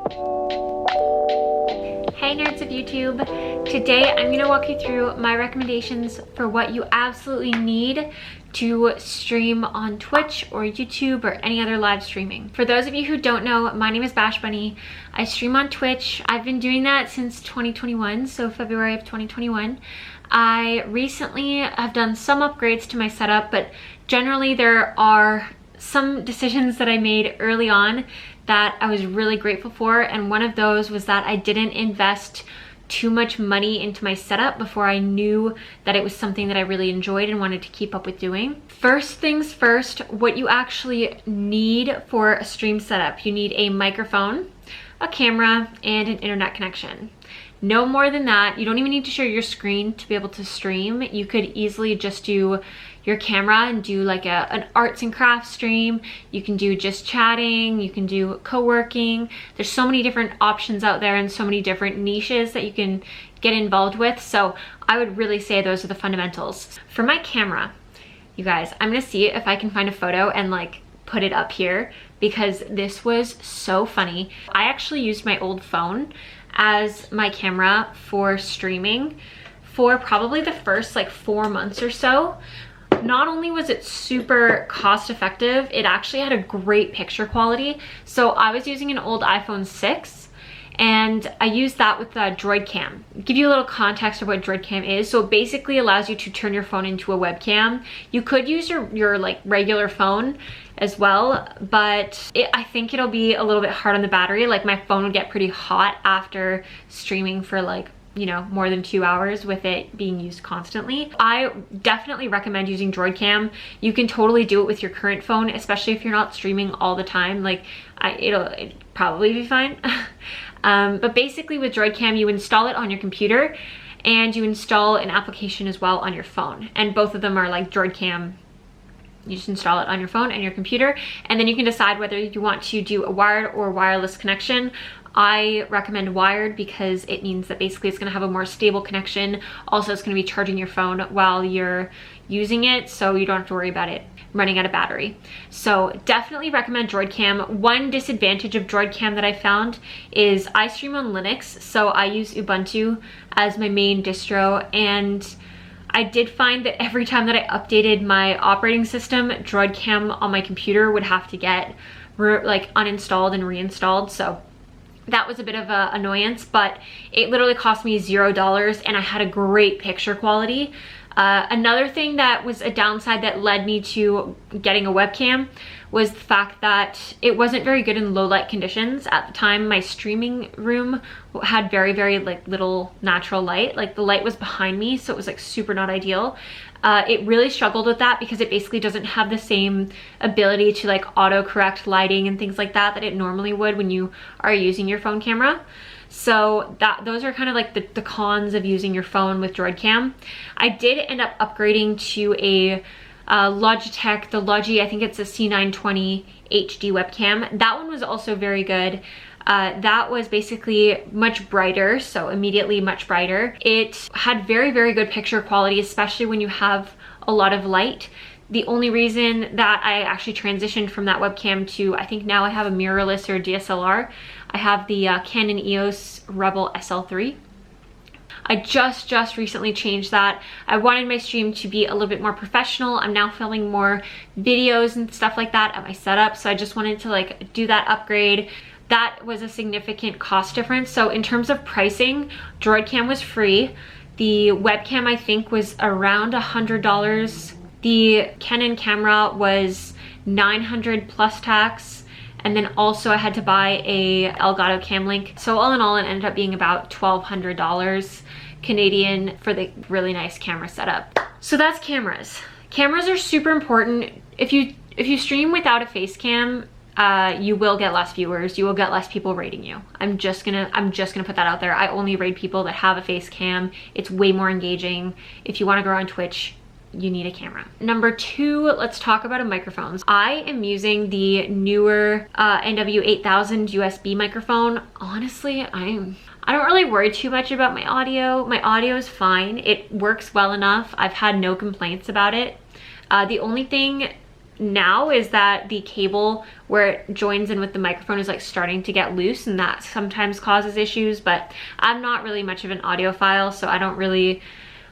Hey nerds of YouTube! Today I'm going to walk you through my recommendations for what you absolutely need to stream on Twitch or YouTube or any other live streaming. For those of you who don't know, my name is Bash Bunny. I stream on Twitch. I've been doing that since 2021, so February of 2021. I recently have done some upgrades to my setup, but generally there are some decisions that I made early on that I was really grateful for, and one of those was that I didn't invest too much money into my setup before I knew that it was something that I really enjoyed and wanted to keep up with doing. First things first, what you actually need for a stream setup. You need a microphone, a camera, and an internet connection. No more than that. You don't even need to share your screen to be able to stream. You could easily just do your camera and do like an arts and crafts stream. You can do just chatting, you can do co-working. There's so many different options out there and so many different niches that you can get involved with. So I would really say those are the fundamentals. For my camera, you guys, I'm gonna see if I can find a photo and like put it up here because this was so funny. I actually used my old phone as my camera for streaming for probably the first like 4 months or so. Not only was it super cost effective, it actually had a great picture quality. So I was using an old iPhone 6 and I used that with the Droid Cam. Give you a little context of what Droid Cam is. So it basically allows you to turn your phone into a webcam. You could use your like regular phone as well, but I think it'll be a little bit hard on the battery. Like my phone would get pretty hot after streaming for like, you know, more than 2 hours with it being used constantly. I definitely recommend using Droid Cam. You can totally do it with your current phone, especially if you're not streaming all the time. Like it'll probably be fine. But basically with Droid Cam, you install it on your computer and you install an application as well on your phone. And both of them are like Droid Cam. You just install it on your phone and your computer, and then you can decide whether you want to do a wired or wireless connection. I recommend wired because it means that basically it's going to have a more stable connection. Also, it's going to be charging your phone while you're using it, so you don't have to worry about it running out of battery. So definitely recommend Droid Cam. One disadvantage of Droid Cam that I found is I stream on Linux, so I use Ubuntu as my main distro, and I did find that every time that I updated my operating system, Droid Cam on my computer would have to get like uninstalled and reinstalled. So that was a bit of an annoyance, but it literally cost me $0 and I had a great picture quality. Another thing that was a downside that led me to getting a webcam was the fact that it wasn't very good in low light conditions. At the time, my streaming room had very, very like little natural light. Like the light was behind me, so it was like super not ideal. It really struggled with that because it basically doesn't have the same ability to like auto-correct lighting and things like that it normally would when you are using your phone camera. So those are kind of like the cons of using your phone with Droid Cam. I did end up upgrading to a Logitech, the Logi, I think it's a C920 HD webcam. That one was also very good. That was basically much brighter, so immediately much brighter. It had very, very good picture quality, especially when you have a lot of light. The only reason that I actually transitioned from that webcam to, I think now I have a mirrorless or DSLR. I have the Canon EOS Rebel SL3. I just recently changed that. I wanted my stream to be a little bit more professional. I'm now filming more videos and stuff like that at my setup, so I just wanted to like do that upgrade. That was a significant cost difference. So in terms of pricing, Droid Cam was free. The webcam I think was around $100. The Canon camera was $900 plus tax. And then also I had to buy a Elgato Cam Link. So all in all, it ended up being about $1,200 Canadian for the really nice camera setup. So that's cameras. Cameras are super important. If you stream without a face cam, you will get less viewers. You will get less people rating you. I'm just gonna put that out there. I only rate people that have a face cam. It's way more engaging. If you want to grow on Twitch, you need a camera. Number 2, let's talk about microphones. I am using the newer NW8000 USB microphone. Honestly, I don't really worry too much about my audio. My audio is fine. It works well enough. I've had no complaints about it. The only thing now is that the cable where it joins in with the microphone is like starting to get loose, and that sometimes causes issues, but I'm not really much of an audiophile, so I don't really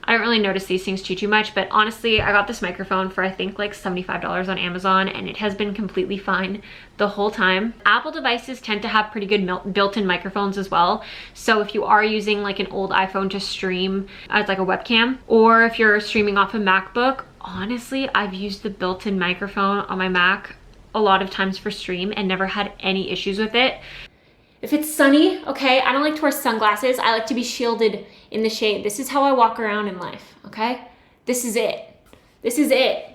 notice these things too much. But honestly, I got this microphone for I think like $75 on Amazon, and it has been completely fine the whole time. Apple devices tend to have pretty good built-in microphones as well. So if you are using like an old iPhone to stream as like a webcam, or if you're streaming off a MacBook, honestly, I've used the built-in microphone on my Mac a lot of times for stream and never had any issues with it. If it's sunny, okay, I don't like to wear sunglasses. I like to be shielded in the shade. This is how I walk around in life, okay? This is it. This is it.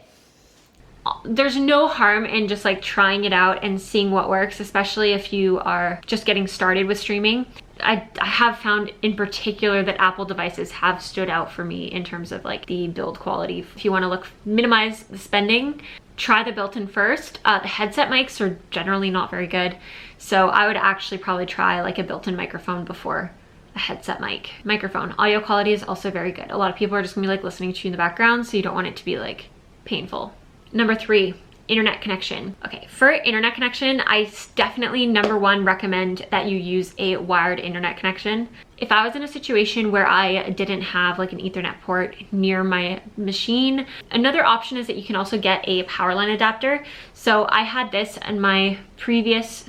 There's no harm in just like trying it out and seeing what works, especially if you are just getting started with streaming. I have found in particular that Apple devices have stood out for me in terms of like the build quality. If you want to minimize the spending, try the built-in first. The headset mics are generally not very good, so I would actually probably try like a built-in microphone before a headset microphone. Audio quality is also very good. A lot of people are just gonna be like listening to you in the background, so you don't want it to be like painful. Number 3, internet connection. Okay, for internet connection, I definitely #1 recommend that you use a wired internet connection. If I was in a situation where I didn't have like an Ethernet port near my machine, another option is that you can also get a power line adapter. So I had this in my previous,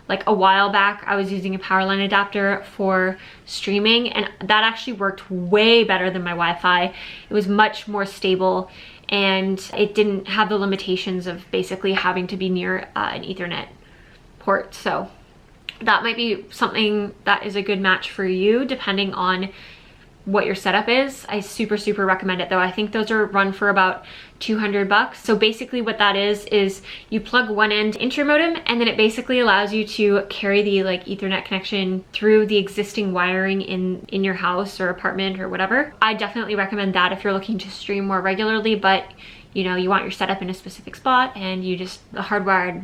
like a while back, I was using a power line adapter for streaming, and that actually worked way better than my Wi-Fi. It was much more stable, and it didn't have the limitations of basically having to be near an Ethernet port. So that might be something that is a good match for you depending on what your setup is. I super recommend it though. I think those are run for about $200. So basically what that is you plug one end into your modem, and then it basically allows you to carry the like Ethernet connection through the existing wiring in your house or apartment or whatever. I definitely recommend that if you're looking to stream more regularly, but you know, you want your setup in a specific spot, and you just, the hardware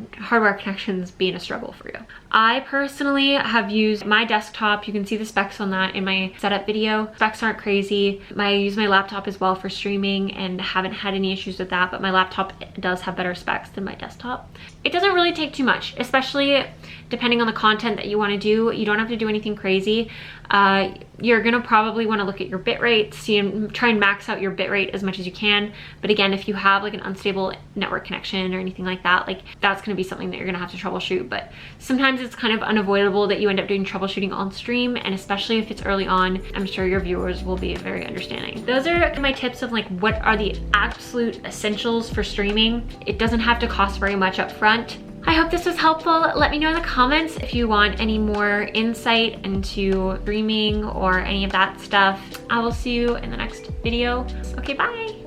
connections being a struggle for you. I personally have used my desktop. You can see the specs on that in my setup video. Specs aren't crazy. I use my laptop as well for streaming and haven't had any issues with that, but my laptop does have better specs than my desktop. It doesn't really take too much, especially depending on the content that you want to do. You don't have to do anything crazy. You're gonna probably want to look at your bit rate, try and max out your bit rate as much as you can. But again, if you have like an unstable network connection or anything like that, like that's gonna be something that you're gonna have to troubleshoot. But sometimes it's kind of unavoidable that you end up doing troubleshooting on stream, and especially if it's early on, I'm sure your viewers will be very understanding. Those are my tips of like what are the absolute essentials for streaming. It doesn't have to cost very much up front. I hope this was helpful. Let me know in the comments if you want any more insight into streaming or any of that stuff. I will see you in the next video. Okay, bye.